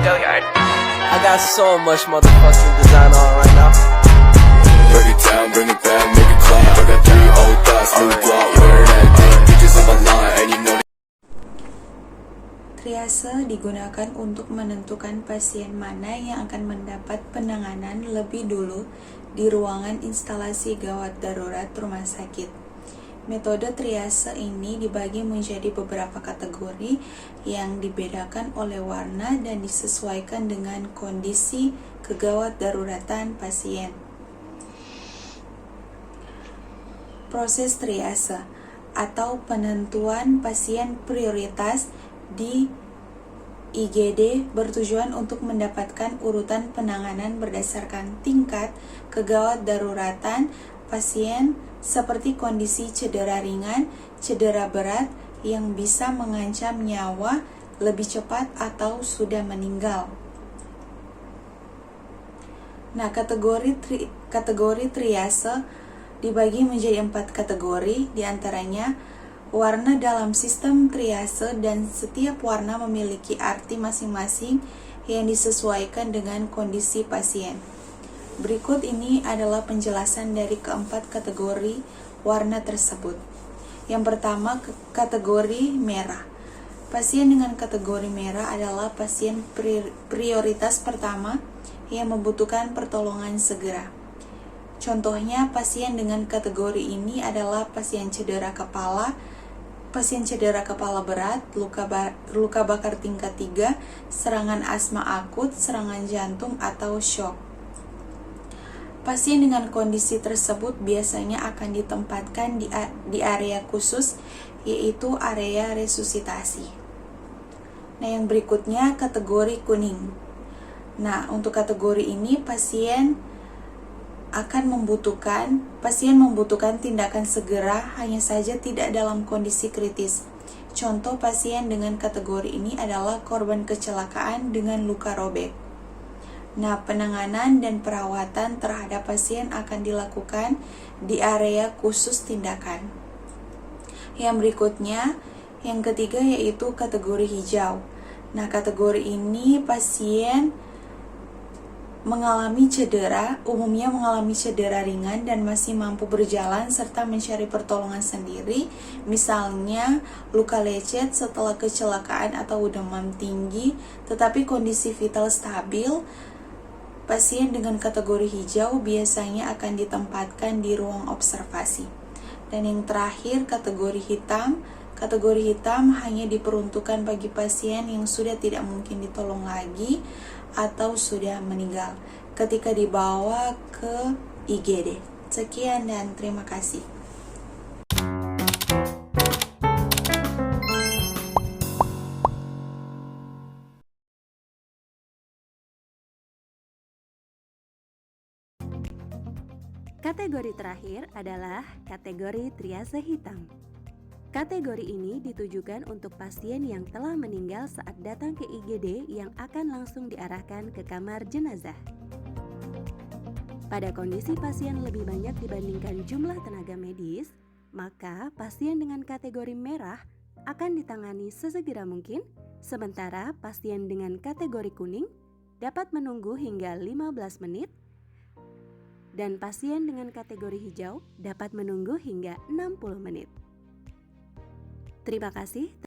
I got so much motherfucking design on right now. Break it down, bring it back, make it clap. I got 3 old thoughts, new block, where that day. Bitches on my line, and you know. Triase digunakan untuk menentukan pasien mana yang akan mendapat penanganan lebih dulu di ruangan instalasi gawat darurat rumah sakit. Metode triase ini dibagi menjadi beberapa kategori yang dibedakan oleh warna dan disesuaikan dengan kondisi kegawat daruratan pasien. Proses triase atau penentuan pasien prioritas di IGD bertujuan untuk mendapatkan urutan penanganan berdasarkan tingkat kegawat daruratan pasien seperti kondisi cedera ringan, cedera berat yang bisa mengancam nyawa lebih cepat atau sudah meninggal. Nah, kategori triase dibagi menjadi 4 kategori, diantaranya warna dalam sistem triase, dan setiap warna memiliki arti masing-masing yang disesuaikan dengan kondisi pasien. Berikut ini adalah penjelasan dari keempat kategori warna tersebut. Yang pertama, kategori merah. Pasien dengan kategori merah adalah pasien prioritas pertama yang membutuhkan pertolongan segera. Contohnya, pasien dengan kategori ini adalah pasien cedera kepala berat, luka bakar tingkat 3, serangan asma akut, serangan jantung, atau shock. Pasien dengan kondisi tersebut biasanya akan ditempatkan di area khusus, yaitu area resusitasi. Nah, yang berikutnya kategori kuning. Nah, untuk kategori ini pasien membutuhkan tindakan segera, hanya saja tidak dalam kondisi kritis. Contoh pasien dengan kategori ini adalah korban kecelakaan dengan luka robek. Nah, penanganan dan perawatan terhadap pasien akan dilakukan di area khusus tindakan. Yang berikutnya, yang ketiga, yaitu kategori hijau. Nah, kategori ini pasien umumnya mengalami cedera ringan dan masih mampu berjalan serta mencari pertolongan sendiri, misalnya luka lecet setelah kecelakaan atau demam tinggi, tetapi kondisi vital stabil. Pasien dengan kategori hijau biasanya akan ditempatkan di ruang observasi. Dan yang terakhir, kategori hitam. Kategori hitam hanya diperuntukkan bagi pasien yang sudah tidak mungkin ditolong lagi atau sudah meninggal ketika dibawa ke IGD. Sekian dan terima kasih. Kategori terakhir adalah kategori triase hitam. Kategori ini ditujukan untuk pasien yang telah meninggal saat datang ke IGD yang akan langsung diarahkan ke kamar jenazah. Pada kondisi pasien lebih banyak dibandingkan jumlah tenaga medis, maka pasien dengan kategori merah akan ditangani sesegera mungkin, sementara pasien dengan kategori kuning dapat menunggu hingga 15 menit, dan pasien dengan kategori hijau dapat menunggu hingga 60 menit. Terima kasih.